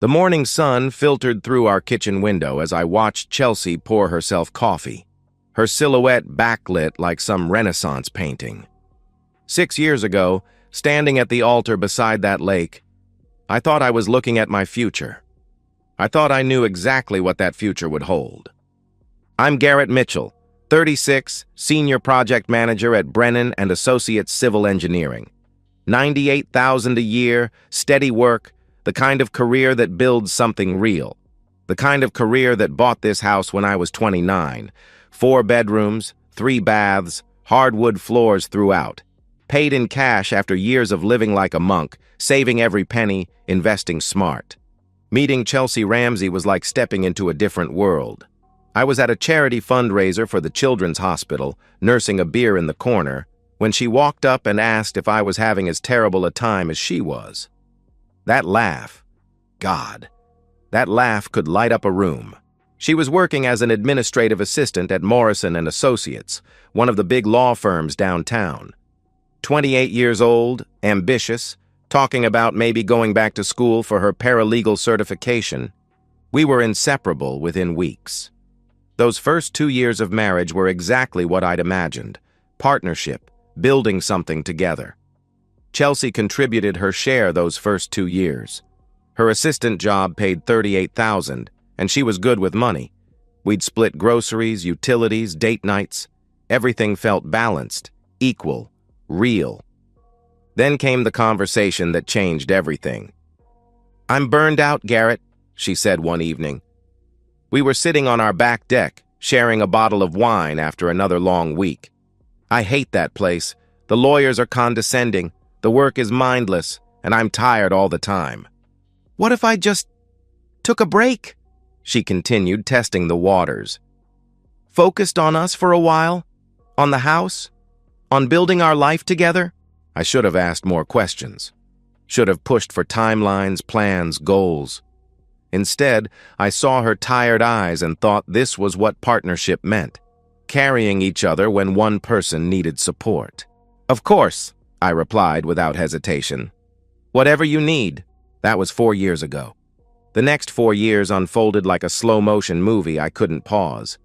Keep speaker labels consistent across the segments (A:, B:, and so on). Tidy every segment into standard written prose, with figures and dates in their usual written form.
A: The morning sun filtered through our kitchen window as I watched Chelsea pour herself coffee, her silhouette backlit like some Renaissance painting. 6 years ago, standing at the altar beside that lake, I thought I was looking at my future. I thought I knew exactly what that future would hold. I'm Garrett Mitchell, 36, Senior Project Manager at Brennan and Associates Civil Engineering. $98,000 a year, steady work, the kind of career that builds something real. The kind of career that bought this house when I was 29. 4 bedrooms, 3 baths, hardwood floors throughout. Paid in cash after years of living like a monk, saving every penny, investing smart. Meeting Chelsea Ramsey was like stepping into a different world. I was at a charity fundraiser for the Children's Hospital, nursing a beer in the corner, when she walked up and asked if I was having as terrible a time as she was. That laugh, God, that laugh could light up a room. She was working as an administrative assistant at Morrison and Associates, one of the big law firms downtown. 28 years old, ambitious, talking about maybe going back to school for her paralegal certification. We were inseparable within weeks. Those first 2 years of marriage were exactly what I'd imagined. Partnership, building something together. Chelsea contributed her share those first 2 years. Her assistant job paid $38,000, and she was good with money. We'd split groceries, utilities, date nights. Everything felt balanced, equal, real. Then came the conversation that changed everything. "I'm burned out, Garrett," she said one evening. We were sitting on our back deck, sharing a bottle of wine after another long week. "I hate that place. The lawyers are condescending, the work is mindless, and I'm tired all the time." "What if I just took a break?" she continued, testing the waters. "Focused on us for a while? On the house? On building our life together?" I should have asked more questions. Should have pushed for timelines, plans, goals. Instead, I saw her tired eyes and thought this was what partnership meant. Carrying each other when one person needed support. "Of course," I replied without hesitation. "Whatever you need." That was 4 years ago. The next 4 years unfolded like a slow-motion movie I couldn't pause.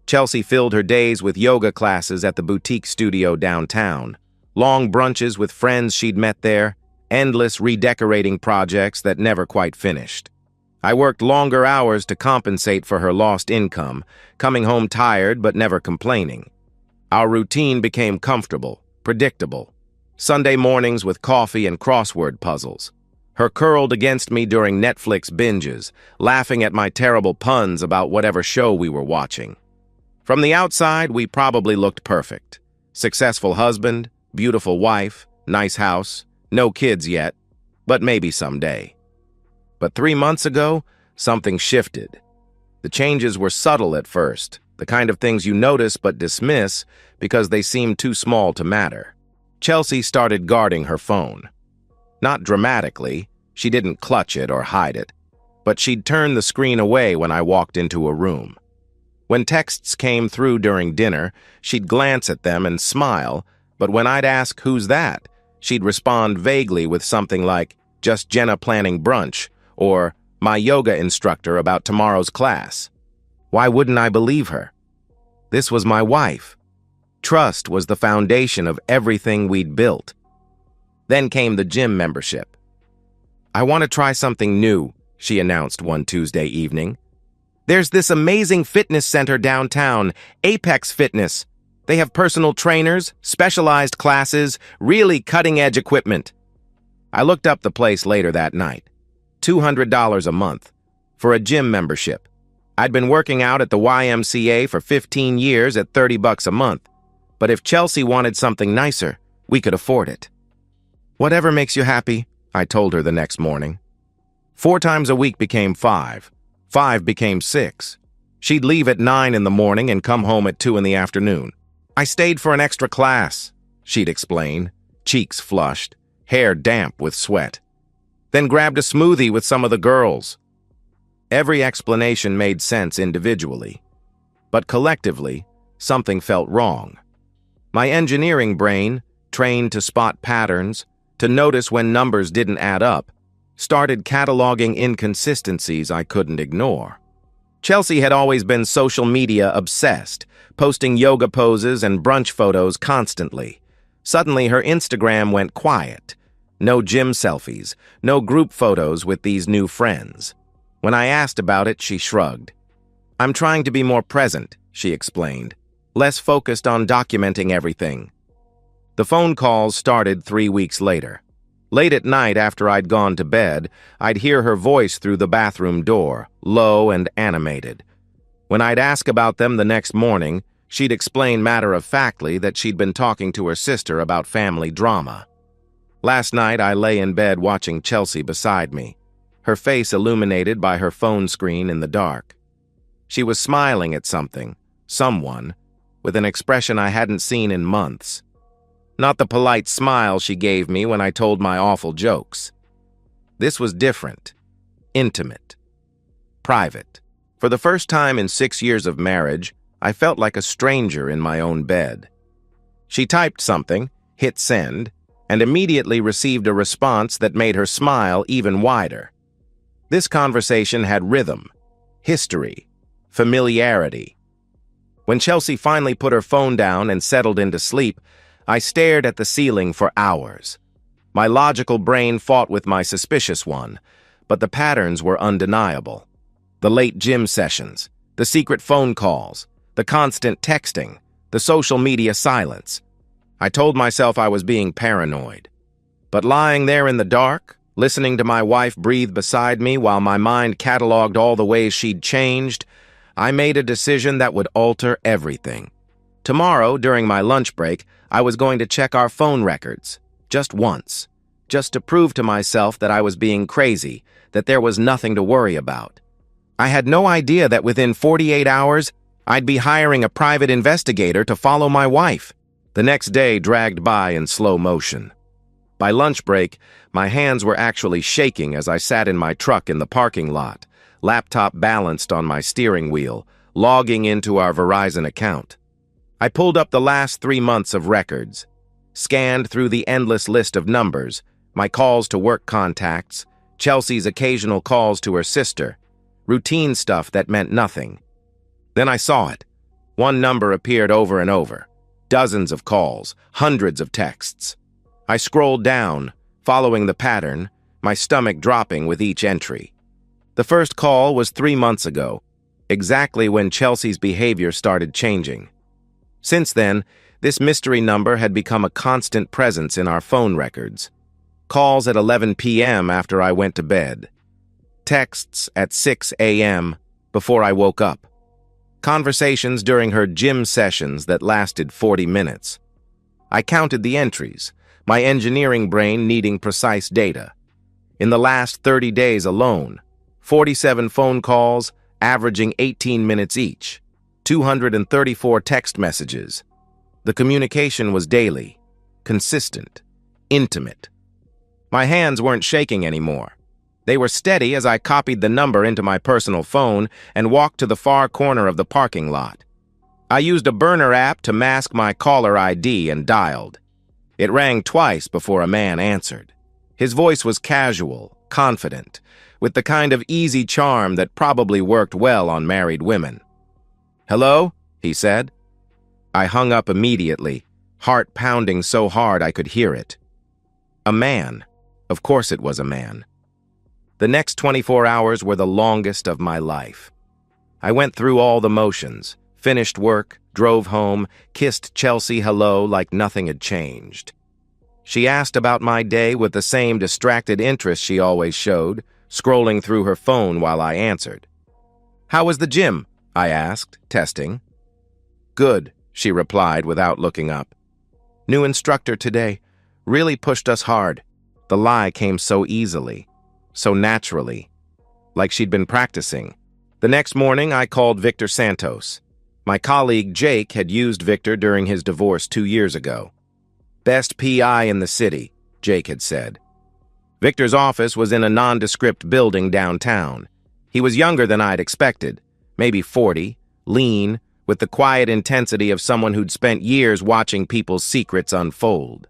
A: Chelsea filled her days with yoga classes at the boutique studio downtown, long brunches with friends she'd met there, endless redecorating projects that never quite finished. I worked longer hours to compensate for her lost income, coming home tired but never complaining. Our routine became comfortable, predictable. Sunday mornings with coffee and crossword puzzles. Her curled against me during Netflix binges, laughing at my terrible puns about whatever show we were watching. From the outside, we probably looked perfect. Successful husband, beautiful wife, nice house, no kids yet, but maybe someday. But 3 months ago, something shifted. The changes were subtle at first, the kind of things you notice but dismiss because they seem too small to matter. Chelsea started guarding her phone. Not dramatically, she didn't clutch it or hide it, but she'd turn the screen away when I walked into a room. When texts came through during dinner, she'd glance at them and smile, but when I'd ask, "Who's that?" she'd respond vaguely with something like, "Just Jenna planning brunch," or "My yoga instructor about tomorrow's class." Why wouldn't I believe her? This was my wife. Trust was the foundation of everything we'd built. Then came the gym membership. "I want to try something new," she announced one Tuesday evening. "There's this amazing fitness center downtown, Apex Fitness. They have personal trainers, specialized classes, really cutting-edge equipment." I looked up the place later that night. $200 a month for a gym membership. I'd been working out at the YMCA for 15 years at $30 a month. But if Chelsea wanted something nicer, we could afford it. "Whatever makes you happy," I told her the next morning. 4 times a week became 5. 5 became 6. She'd leave at 9 in the morning and come home at 2 in the afternoon. "I stayed for an extra class," she'd explain, cheeks flushed, hair damp with sweat. "Then grabbed a smoothie with some of the girls." Every explanation made sense individually, but collectively, something felt wrong. My engineering brain, trained to spot patterns, to notice when numbers didn't add up, started cataloging inconsistencies I couldn't ignore. Chelsea had always been social media obsessed, posting yoga poses and brunch photos constantly. Suddenly, her Instagram went quiet. No gym selfies, no group photos with these new friends. When I asked about it, she shrugged. "I'm trying to be more present," she explained, less focused on documenting everything. The phone calls started 3 weeks later. Late at night after I'd gone to bed, I'd hear her voice through the bathroom door, low and animated. When I'd ask about them the next morning, she'd explain matter-of-factly that she'd been talking to her sister about family drama. Last night, I lay in bed watching Chelsea beside me, her face illuminated by her phone screen in the dark. She was smiling at someone, with an expression I hadn't seen in months. Not the polite smile she gave me when I told my awful jokes. This was different, intimate, private. For the first time in 6 years of marriage, I felt like a stranger in my own bed. She typed something, hit send, and immediately received a response that made her smile even wider. This conversation had rhythm, history, familiarity. When Chelsea finally put her phone down and settled into sleep, I stared at the ceiling for hours. My logical brain fought with my suspicious one, but the patterns were undeniable. The late gym sessions, the secret phone calls, the constant texting, the social media silence. I told myself I was being paranoid. But lying there in the dark, listening to my wife breathe beside me while my mind cataloged all the ways she'd changed, I made a decision that would alter everything. Tomorrow, during my lunch break, I was going to check our phone records, just once, just to prove to myself that I was being crazy, that there was nothing to worry about. I had no idea that within 48 hours, I'd be hiring a private investigator to follow my wife. The next day dragged by in slow motion. By lunch break, my hands were actually shaking as I sat in my truck in the parking lot, laptop balanced on my steering wheel, logging into our Verizon account. I pulled up the last 3 months of records, scanned through the endless list of numbers, my calls to work contacts, Chelsea's occasional calls to her sister, routine stuff that meant nothing. Then I saw it. One number appeared over and over. Dozens of calls, hundreds of texts. I scrolled down, following the pattern, my stomach dropping with each entry. The first call was 3 months ago, exactly when Chelsea's behavior started changing. Since then, this mystery number had become a constant presence in our phone records. Calls at 11 p.m. after I went to bed. Texts at 6 a.m. before I woke up. Conversations during her gym sessions that lasted 40 minutes. I counted the entries, my engineering brain needing precise data. In the last 30 days alone, 47 phone calls, averaging 18 minutes each, 234 text messages. The communication was daily, consistent, intimate. My hands weren't shaking anymore. They were steady as I copied the number into my personal phone and walked to the far corner of the parking lot. I used a burner app to mask my caller ID and dialed. It rang twice before a man answered. His voice was casual, confident, with the kind of easy charm that probably worked well on married women. "Hello?" he said. I hung up immediately, heart pounding so hard I could hear it. A man. Of course it was a man. The next 24 hours were the longest of my life. I went through all the motions, finished work, drove home, kissed Chelsea hello like nothing had changed. She asked about my day with the same distracted interest she always showed, scrolling through her phone while I answered. "How was the gym?" I asked, testing. "Good," she replied without looking up. "New instructor today. Really pushed us hard." The lie came so easily, so naturally, like she'd been practicing. The next morning, I called Victor Santos. My colleague Jake had used Victor during his divorce 2 years ago. "Best PI in the city," Jake had said. Victor's office was in a nondescript building downtown. He was younger than I'd expected, maybe 40, lean, with the quiet intensity of someone who'd spent years watching people's secrets unfold.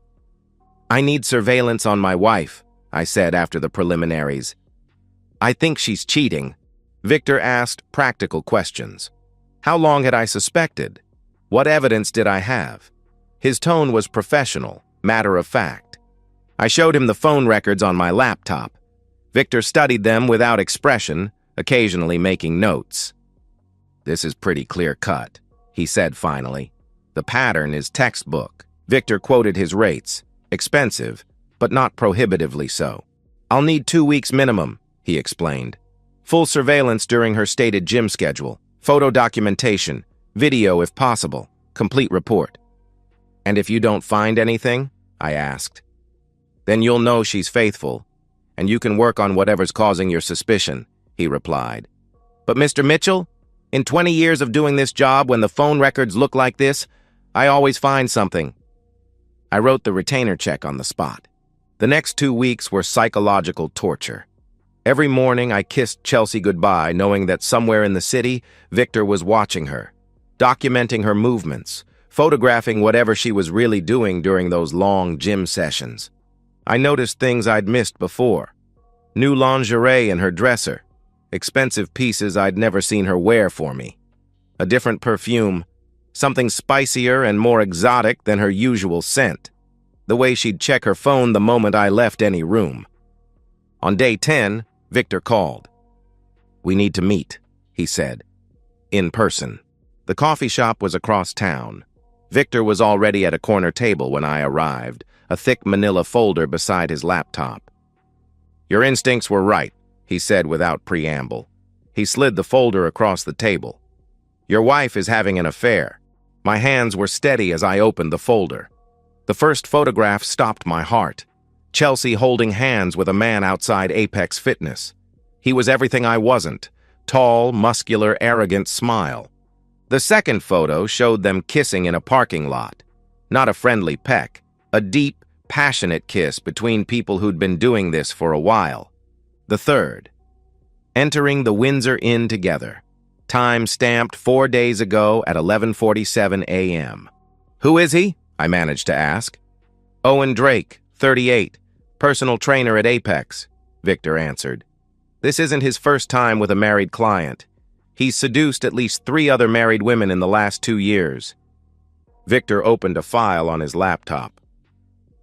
A: "I need surveillance on my wife," I said after the preliminaries. I think she's cheating. Victor asked practical questions. How long had I suspected? What evidence did I have? His tone was professional, matter of fact. I showed him the phone records on my laptop. Victor studied them without expression, occasionally making notes. This is pretty clear-cut, he said finally. The pattern is textbook. Victor quoted his rates. Expensive, but not prohibitively so. I'll need 2 weeks minimum, he explained. Full surveillance during her stated gym schedule, photo documentation, video if possible, complete report. And if you don't find anything? I asked. Then you'll know she's faithful, and you can work on whatever's causing your suspicion, he replied. But Mr. Mitchell, in 20 years of doing this job, when the phone records look like this, I always find something. I wrote the retainer check on the spot. The next 2 weeks were psychological torture. Every morning I kissed Chelsea goodbye, knowing that somewhere in the city, Victor was watching her, documenting her movements, photographing whatever she was really doing during those long gym sessions. I noticed things I'd missed before. New lingerie in her dresser, expensive pieces I'd never seen her wear for me, a different perfume, something spicier and more exotic than her usual scent, the way she'd check her phone the moment I left any room. On day 10, Victor called. We need to meet, he said, in person. The coffee shop was across town. Victor was already at a corner table when I arrived, a thick manila folder beside his laptop. Your instincts were right, he said without preamble. He slid the folder across the table. Your wife is having an affair. My hands were steady as I opened the folder. The first photograph stopped my heart. Chelsea holding hands with a man outside Apex Fitness. He was everything I wasn't. Tall, muscular, arrogant smile. The second photo showed them kissing in a parking lot. Not a friendly peck. A deep, passionate kiss between people who'd been doing this for a while. The third. Entering the Windsor Inn together. Time stamped 4 days ago at 11:47 a.m. Who is he? I managed to ask. Owen Drake, 38. Personal trainer at Apex, Victor answered. This isn't his first time with a married client. He's seduced at least 3 other married women in the last 2 years. Victor opened a file on his laptop.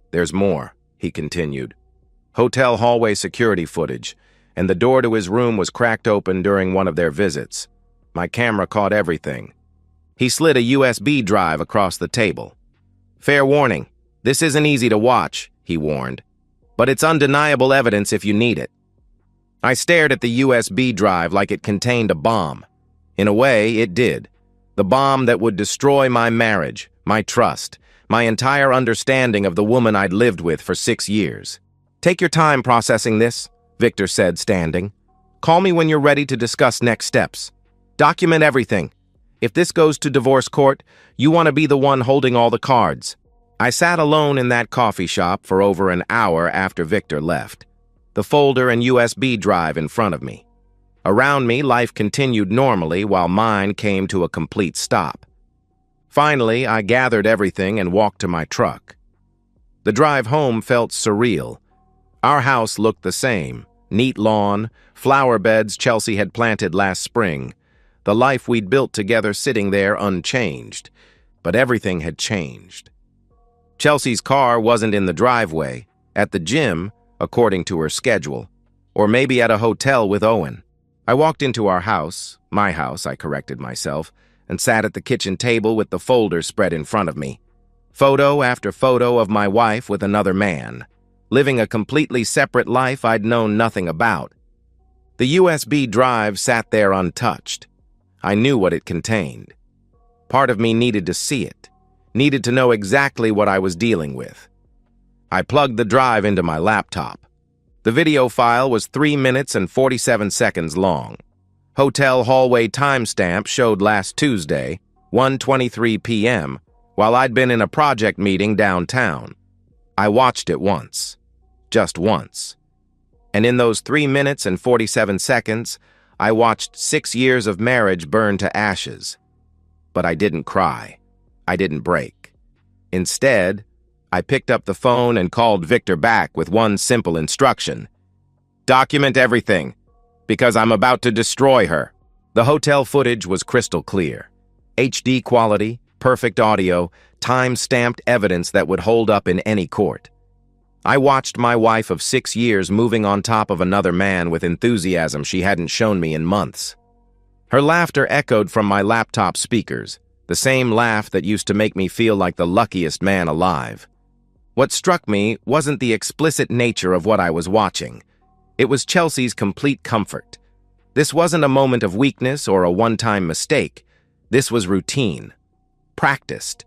A: There's more, he continued. Hotel hallway security footage, and the door to his room was cracked open during one of their visits. My camera caught everything. He slid a USB drive across the table. Fair warning, this isn't easy to watch, he warned. But it's undeniable evidence if you need it. I stared at the USB drive like it contained a bomb. In a way, it did. The bomb that would destroy my marriage, my trust, my entire understanding of the woman I'd lived with for 6 years. Take your time processing this, Victor said, standing. Call me when you're ready to discuss next steps. Document everything. If this goes to divorce court, you want to be the one holding all the cards. I sat alone in that coffee shop for over an hour after Victor left, the folder and USB drive in front of me. Around me, life continued normally while mine came to a complete stop. Finally, I gathered everything and walked to my truck. The drive home felt surreal. Our house looked the same. Neat lawn, flower beds Chelsea had planted last spring, the life we'd built together sitting there unchanged. But everything had changed. Chelsea's car wasn't in the driveway, at the gym, according to her schedule, or maybe at a hotel with Owen. I walked into our house, my house, I corrected myself, and sat at the kitchen table with the folder spread in front of me. Photo after photo of my wife with another man, living a completely separate life I'd known nothing about. The USB drive sat there untouched. I knew what it contained. Part of me needed to see it, needed to know exactly what I was dealing with. I plugged the drive into my laptop. The video file was 3 minutes and 47 seconds long. Hotel hallway timestamp showed last Tuesday, 1:23 p.m., while I'd been in a project meeting downtown. I watched it once. Just once. And in those 3 minutes and 47 seconds, I watched 6 years of marriage burn to ashes. But I didn't cry. I didn't break. Instead, I picked up the phone and called Victor back with one simple instruction. Document everything, because I'm about to destroy her. The hotel footage was crystal clear. HD quality, perfect audio, time-stamped evidence that would hold up in any court. I watched my wife of 6 years moving on top of another man with enthusiasm she hadn't shown me in months. Her laughter echoed from my laptop speakers, the same laugh that used to make me feel like the luckiest man alive. What struck me wasn't the explicit nature of what I was watching. It was Chelsea's complete comfort. This wasn't a moment of weakness or a one-time mistake. This was routine. Practiced.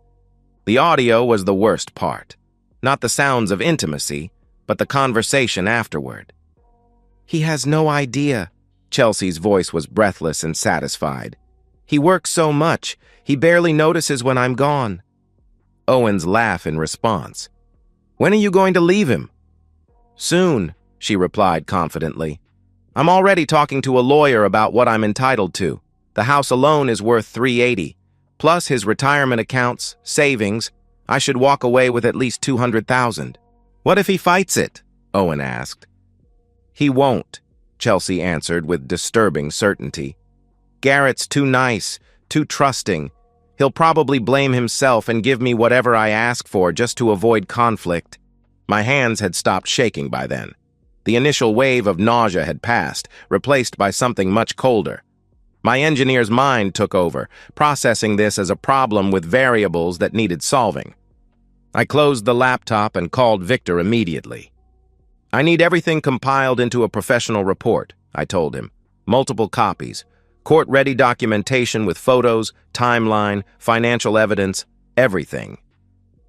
A: The audio was the worst part. Not the sounds of intimacy, but the conversation afterward. He has no idea. Chelsea's voice was breathless and satisfied. He works so much, he barely notices when I'm gone. Owen's laugh in response. When are you going to leave him? Soon, she replied confidently. I'm already talking to a lawyer about what I'm entitled to. The house alone is worth $380. Plus his retirement accounts, savings, I should walk away with at least $200,000. What if he fights it? Owen asked. He won't, Chelsea answered with disturbing certainty. Garrett's too nice, too trusting. He'll probably blame himself and give me whatever I ask for just to avoid conflict. My hands had stopped shaking by then. The initial wave of nausea had passed, replaced by something much colder. My engineer's mind took over, processing this as a problem with variables that needed solving. I closed the laptop and called Victor immediately. I need everything compiled into a professional report, I told him. Multiple copies, court-ready documentation with photos, timeline, financial evidence, everything.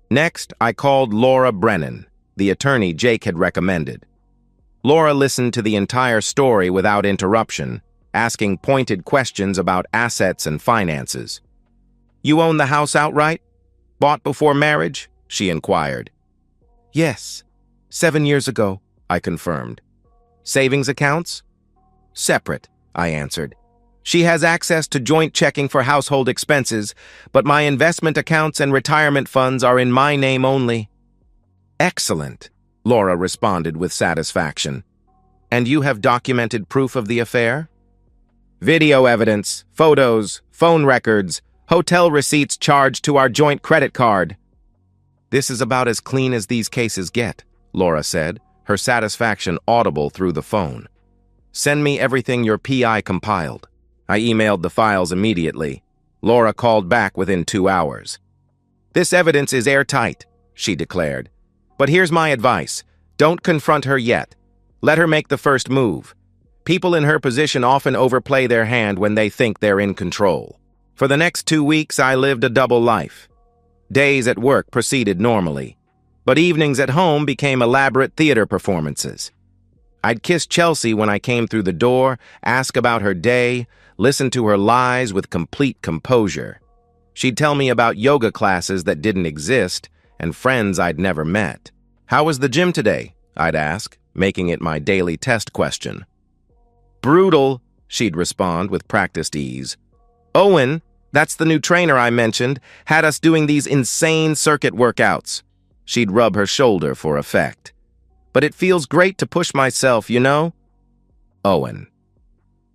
A: Next, I called Laura Brennan, the attorney Jake had recommended. Laura listened to the entire story without interruption, asking pointed questions about assets and finances. You own the house outright? Bought before marriage? She inquired. Yes, 7 years ago, I confirmed. Savings accounts? Separate, I answered. She has access to joint checking for household expenses, but my investment accounts and retirement funds are in my name only. Excellent, Laura responded with satisfaction. And you have documented proof of the affair? Video evidence, photos, phone records, hotel receipts charged to our joint credit card. This is about as clean as these cases get, Laura said, her satisfaction audible through the phone. Send me everything your PI compiled. I emailed the files immediately. Laura called back within 2 hours. This evidence is airtight, she declared. But here's my advice. Don't confront her yet. Let her make the first move. People in her position often overplay their hand when they think they're in control. For the next 2 weeks, I lived a double life. Days at work proceeded normally, but evenings at home became elaborate theater performances. I'd kiss Chelsea when I came through the door, ask about her day, listen to her lies with complete composure. She'd tell me about yoga classes that didn't exist and friends I'd never met. How was the gym today? I'd ask, making it my daily test question. Brutal, she'd respond with practiced ease. Owen, that's the new trainer I mentioned, had us doing these insane circuit workouts. She'd rub her shoulder for effect. But it feels great to push myself, you know? Owen.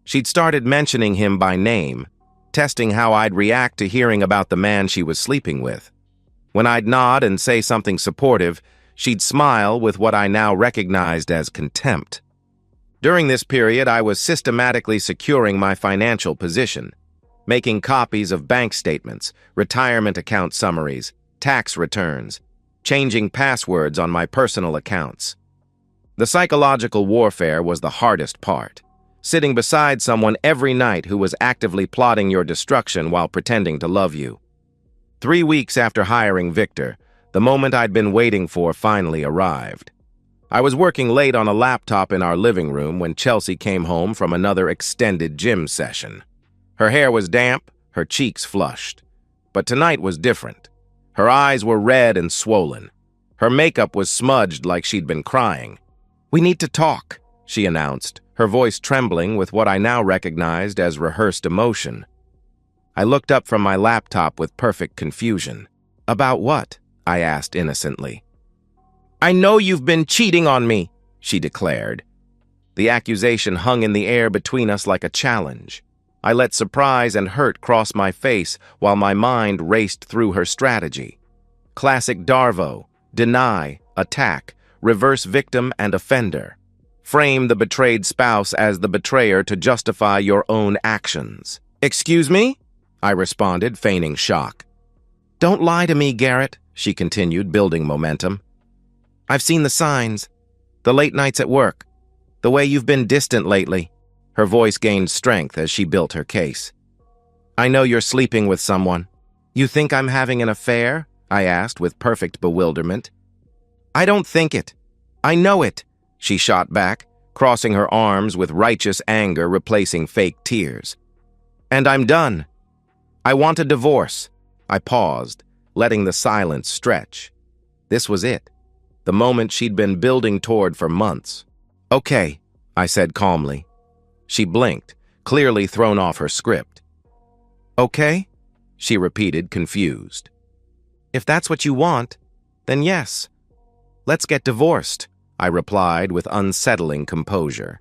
A: She'd started mentioning him by name, testing how I'd react to hearing about the man she was sleeping with. When I'd nod and say something supportive, she'd smile with what I now recognized as contempt. During this period, I was systematically securing my financial position, making copies of bank statements, retirement account summaries, tax returns, changing passwords on my personal accounts. The psychological warfare was the hardest part, sitting beside someone every night who was actively plotting your destruction while pretending to love you. 3 weeks after hiring Victor, the moment I'd been waiting for finally arrived. I was working late on a laptop in our living room when Chelsea came home from another extended gym session. Her hair was damp, her cheeks flushed. But tonight was different. Her eyes were red and swollen. Her makeup was smudged like she'd been crying. "We need to talk," she announced, her voice trembling with what I now recognized as rehearsed emotion. I looked up from my laptop with perfect confusion. "About what?" I asked innocently. "I know you've been cheating on me," she declared. The accusation hung in the air between us like a challenge. I let surprise and hurt cross my face while my mind raced through her strategy. Classic Darvo: deny, attack, reverse victim and offender. Frame the betrayed spouse as the betrayer to justify your own actions. "Excuse me?" I responded, feigning shock. "Don't lie to me, Garrett," she continued, building momentum. "I've seen the signs. The late nights at work. The way you've been distant lately." Her voice gained strength as she built her case. "I know you're sleeping with someone." "You think I'm having an affair?" I asked with perfect bewilderment. "I don't think it. I know it," she shot back, crossing her arms with righteous anger replacing fake tears. "And I'm done. I want a divorce." I paused, letting the silence stretch. This was it, the moment she'd been building toward for months. "Okay," I said calmly. She blinked, clearly thrown off her script. "Okay?" she repeated, confused. "If that's what you want, then yes. Let's get divorced," I replied with unsettling composure.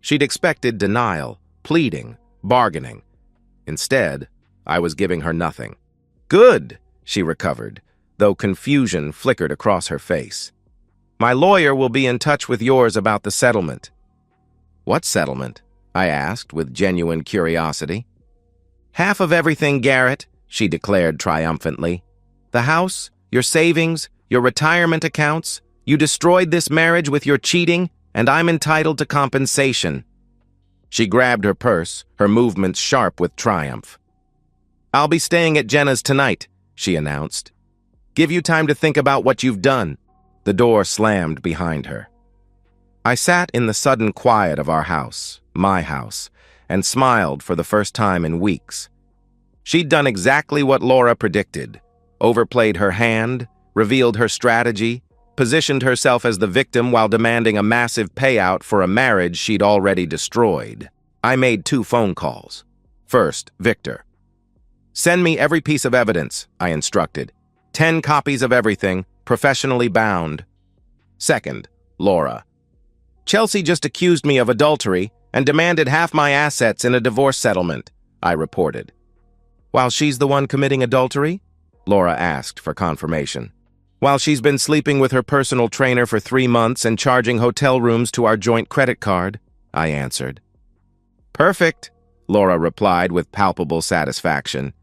A: She'd expected denial, pleading, bargaining. Instead, I was giving her nothing. "Good," she recovered, though confusion flickered across her face. "My lawyer will be in touch with yours about the settlement." "What settlement?" I asked with genuine curiosity. "Half of everything, Garrett," she declared triumphantly. "The house, your savings, your retirement accounts. You destroyed this marriage with your cheating, and I'm entitled to compensation." She grabbed her purse, her movements sharp with triumph. "I'll be staying at Jenna's tonight," she announced. "Give you time to think about what you've done." The door slammed behind her. I sat in the sudden quiet of our house, my house, and smiled for the first time in weeks. She'd done exactly what Laura predicted: overplayed her hand, revealed her strategy, positioned herself as the victim while demanding a massive payout for a marriage she'd already destroyed. I made 2 phone calls. First, Victor. "Send me every piece of evidence," I instructed. 10 copies of everything, professionally bound. Second, Laura. "Chelsea just accused me of adultery and demanded half my assets in a divorce settlement," I reported. "While she's the one committing adultery?" Laura asked for confirmation. "While she's been sleeping with her personal trainer for 3 months and charging hotel rooms to our joint credit card," I answered. "Perfect," Laura replied with palpable satisfaction.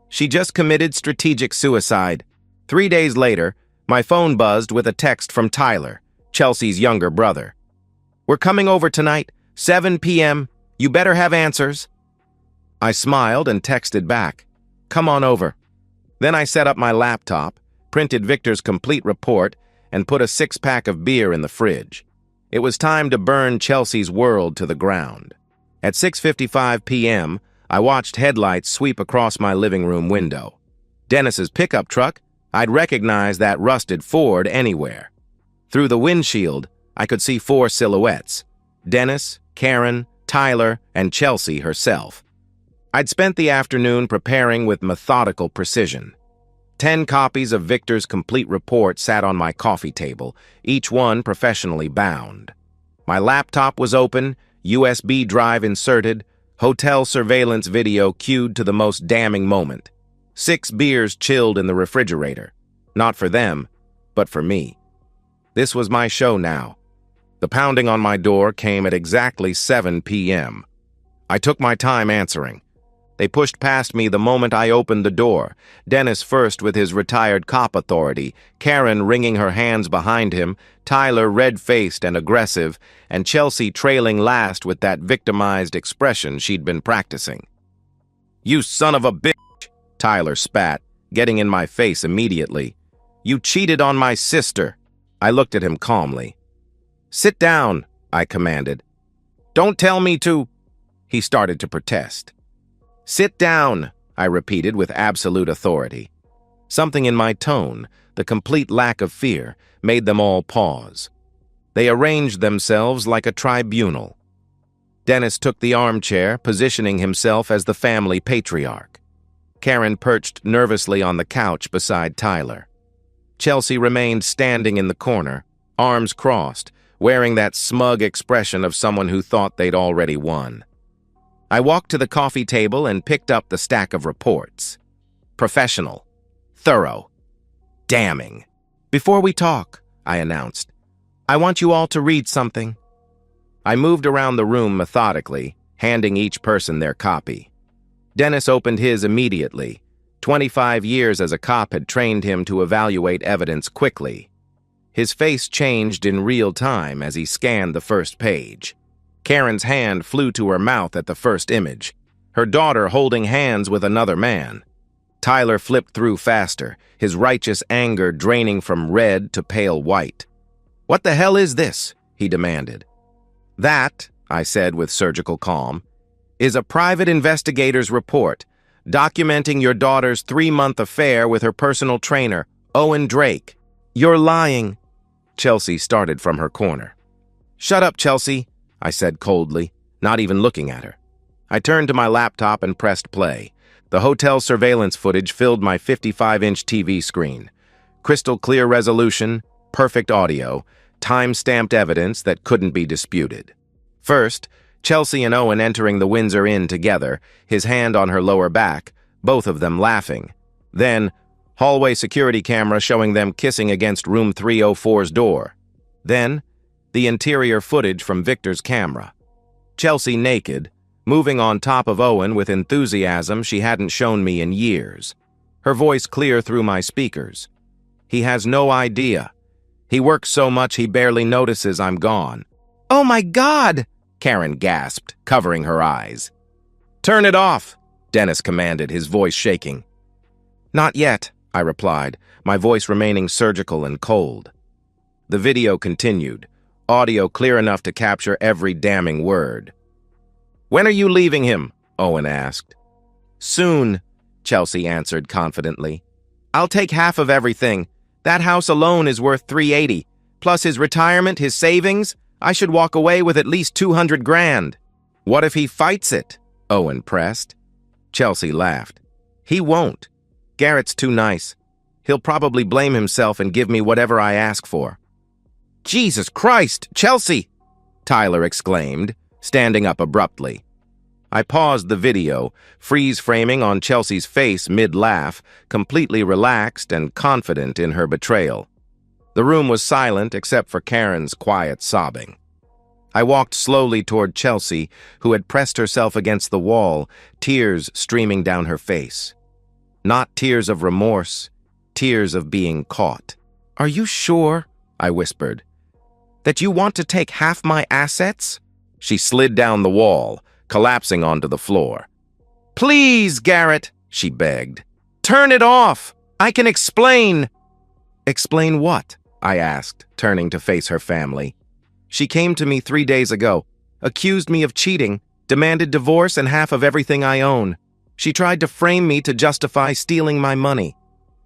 A: "She just committed strategic suicide." 3 days later, my phone buzzed with a text from Tyler, Chelsea's younger brother. "We're coming over tonight, 7 p.m. You better have answers." I smiled and texted back, "Come on over." Then I set up my laptop, printed Victor's complete report, and put a 6-pack of beer in the fridge. It was time to burn Chelsea's world to the ground. At 6:55 p.m., I watched headlights sweep across my living room window. Dennis's pickup truck, I'd recognize that rusted Ford anywhere. Through the windshield, I could see 4 silhouettes: Dennis, Karen, Tyler, and Chelsea herself. I'd spent the afternoon preparing with methodical precision. 10 copies of Victor's complete report sat on my coffee table, each one professionally bound. My laptop was open, USB drive inserted, hotel surveillance video cued to the most damning moment. 6 beers chilled in the refrigerator. Not for them, but for me. This was my show now. The pounding on my door came at exactly 7 p.m. I took my time answering. They pushed past me the moment I opened the door, Dennis first with his retired cop authority, Karen wringing her hands behind him, Tyler red-faced and aggressive, and Chelsea trailing last with that victimized expression she'd been practicing. "You son of a bitch," Tyler spat, getting in my face immediately. "You cheated on my sister." I looked at him calmly. "Sit down," I commanded. "Don't tell me to—" He started to protest. "Sit down," I repeated with absolute authority. Something in my tone, the complete lack of fear, made them all pause. They arranged themselves like a tribunal. Dennis took the armchair, positioning himself as the family patriarch. Karen perched nervously on the couch beside Tyler. Chelsea remained standing in the corner, arms crossed, wearing that smug expression of someone who thought they'd already won. I walked to the coffee table and picked up the stack of reports. Professional, thorough, damning. "Before we talk," I announced, "I want you all to read something." I moved around the room methodically, handing each person their copy. Dennis opened his immediately. 25 years as a cop had trained him to evaluate evidence quickly. His face changed in real time as he scanned the first page. Karen's hand flew to her mouth at the first image, her daughter holding hands with another man. Tyler flipped through faster, his righteous anger draining from red to pale white. "What the hell is this?" he demanded. "That," I said with surgical calm, "is a private investigator's report documenting your daughter's 3-month affair with her personal trainer, Owen Drake." "You're lying," Chelsea started from her corner. "Shut up, Chelsea," I said coldly, not even looking at her. I turned to my laptop and pressed play. The hotel surveillance footage filled my 55-inch TV screen. Crystal clear resolution, perfect audio, time-stamped evidence that couldn't be disputed. First, Chelsea and Owen entering the Windsor Inn together, his hand on her lower back, both of them laughing. Then, hallway security camera showing them kissing against room 304's door. Then, the interior footage from Victor's camera. Chelsea naked, moving on top of Owen with enthusiasm she hadn't shown me in years. Her voice clear through my speakers. "He has no idea. He works so much he barely notices I'm gone." "Oh my God!" Karen gasped, covering her eyes. "Turn it off," Dennis commanded, his voice shaking. "Not yet," I replied, my voice remaining surgical and cold. The video continued, audio clear enough to capture every damning word. "When are you leaving him?" Owen asked. "Soon," Chelsea answered confidently. "I'll take half of everything. That house alone is worth $380, plus his retirement, his savings. I should walk away with at least 200 grand. "What if he fights it?" Owen pressed. Chelsea laughed. "He won't. Garrett's too nice. He'll probably blame himself and give me whatever I ask for." "Jesus Christ, Chelsea!" Tyler exclaimed, standing up abruptly. I paused the video, freeze-framing on Chelsea's face mid-laugh, completely relaxed and confident in her betrayal. The room was silent except for Karen's quiet sobbing. I walked slowly toward Chelsea, who had pressed herself against the wall, tears streaming down her face. Not tears of remorse, tears of being caught. "Are you sure," I whispered, "that you want to take half my assets?" She slid down the wall, collapsing onto the floor. "Please, Garrett," she begged. "Turn it off. I can explain." "Explain what?" I asked, turning to face her family. "She came to me 3 days ago, accused me of cheating, demanded divorce and half of everything I own. She tried to frame me to justify stealing my money.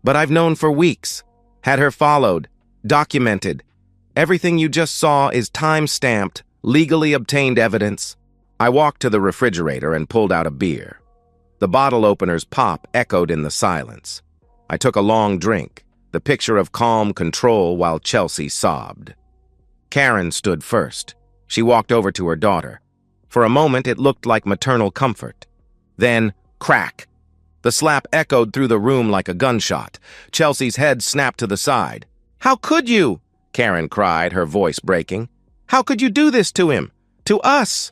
A: But I've known for weeks, had her followed, documented. Everything you just saw is time-stamped, legally obtained evidence." I walked to the refrigerator and pulled out a beer. The bottle opener's pop echoed in the silence. I took a long drink, the picture of calm control while Chelsea sobbed. Karen stood first. She walked over to her daughter. For a moment, it looked like maternal comfort. Then, crack! The slap echoed through the room like a gunshot. Chelsea's head snapped to the side. "How could you?" Karen cried, her voice breaking. "How could you do this to him? To us?"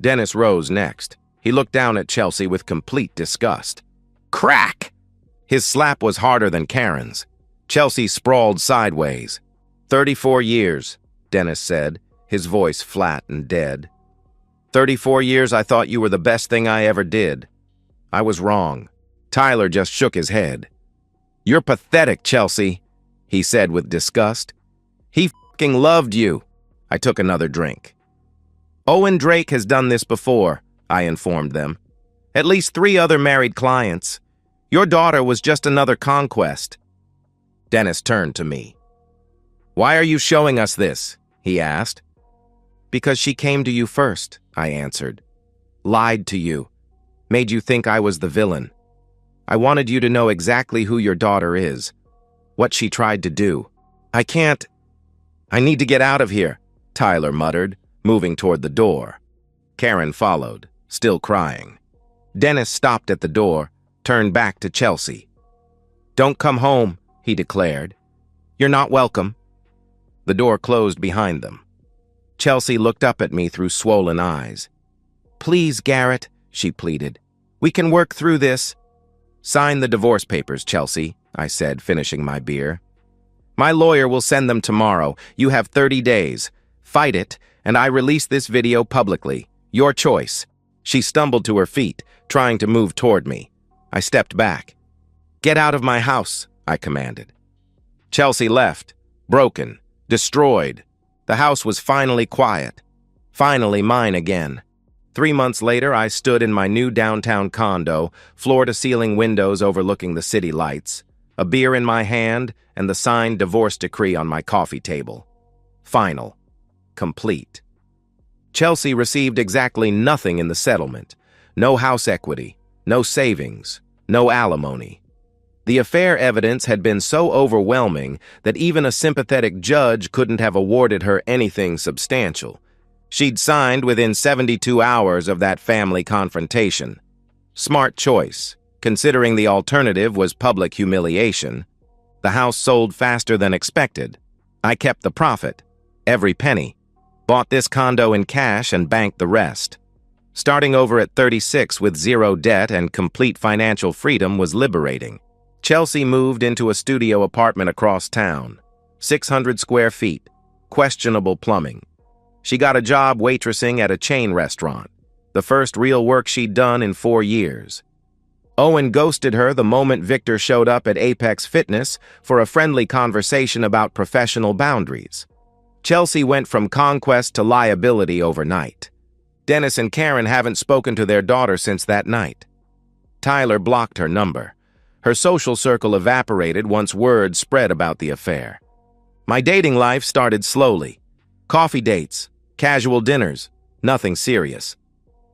A: Dennis rose next. He looked down at Chelsea with complete disgust. Crack! His slap was harder than Karen's. Chelsea sprawled sideways. 34 years, Dennis said, his voice flat and dead. 34 years I thought you were the best thing I ever did. I was wrong. Tyler just shook his head. "You're pathetic, Chelsea," he said with disgust. "He f***ing loved you." I took another drink. "Owen Drake has done this before," I informed them. "At least 3 other married clients. Your daughter was just another conquest." Dennis turned to me. "Why are you showing us this?" he asked. "Because she came to you first," I answered. "Lied to you. Made you think I was the villain. I wanted you to know exactly who your daughter is. what she tried to do. "I can't. I need to get out of here," Tyler muttered, moving toward the door. Karen followed, still crying. Dennis stopped at the door, turned back to Chelsea. "Don't come home," he declared. "You're not welcome." The door closed behind them. Chelsea looked up at me through swollen eyes. "Please, Garrett," she pleaded. "We can work through this." "Sign the divorce papers, Chelsea," I said, finishing my beer. "My lawyer will send them tomorrow. You have 30 days. Fight it, and I release this video publicly. Your choice." She stumbled to her feet, trying to move toward me. I stepped back. "Get out of my house," I commanded. Chelsea left, broken, destroyed. The house was finally quiet. Finally mine again. 3 months later, I stood in my new downtown condo, floor-to-ceiling windows overlooking the city lights, a beer in my hand, and the signed divorce decree on my coffee table. Final. Complete. Chelsea received exactly nothing in the settlement. No house equity, no savings, no alimony. The affair evidence had been so overwhelming that even a sympathetic judge couldn't have awarded her anything substantial. She'd signed within 72 hours of that family confrontation. Smart choice, considering the alternative was public humiliation. The house sold faster than expected. I kept the profit, every penny. Bought this condo in cash and banked the rest. Starting over at 36 with zero debt and complete financial freedom was liberating. Chelsea moved into a studio apartment across town. 600 square feet, questionable plumbing. She got a job waitressing at a chain restaurant, the first real work she'd done in 4 years. Owen ghosted her the moment Victor showed up at Apex Fitness for a friendly conversation about professional boundaries. Chelsea went from conquest to liability overnight. Dennis and Karen haven't spoken to their daughter since that night. Tyler blocked her number. Her social circle evaporated once word spread about the affair. My dating life started slowly. Coffee dates, casual dinners, nothing serious.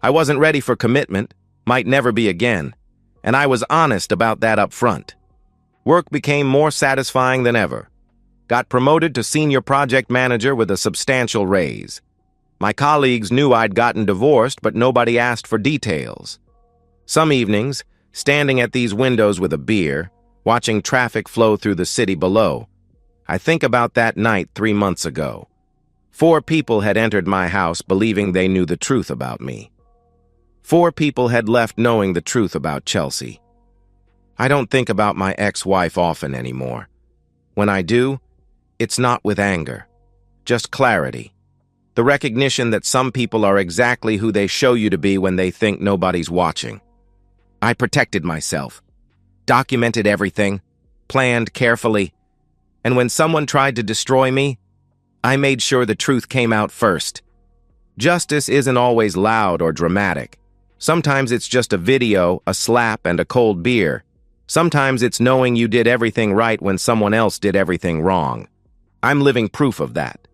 A: I wasn't ready for commitment, might never be again, and I was honest about that up front. Work became more satisfying than ever. Got promoted to senior project manager with a substantial raise. My colleagues knew I'd gotten divorced, but nobody asked for details. Some evenings, standing at these windows with a beer, watching traffic flow through the city below, I think about that night 3 months ago. 4 people had entered my house believing they knew the truth about me. 4 people had left knowing the truth about Chelsea. I don't think about my ex-wife often anymore. When I do, it's not with anger, just clarity. The recognition that some people are exactly who they show you to be when they think nobody's watching. I protected myself, documented everything, planned carefully, and when someone tried to destroy me, I made sure the truth came out first. Justice isn't always loud or dramatic. Sometimes it's just a video, a slap, and a cold beer. Sometimes it's knowing you did everything right when someone else did everything wrong. I'm living proof of that.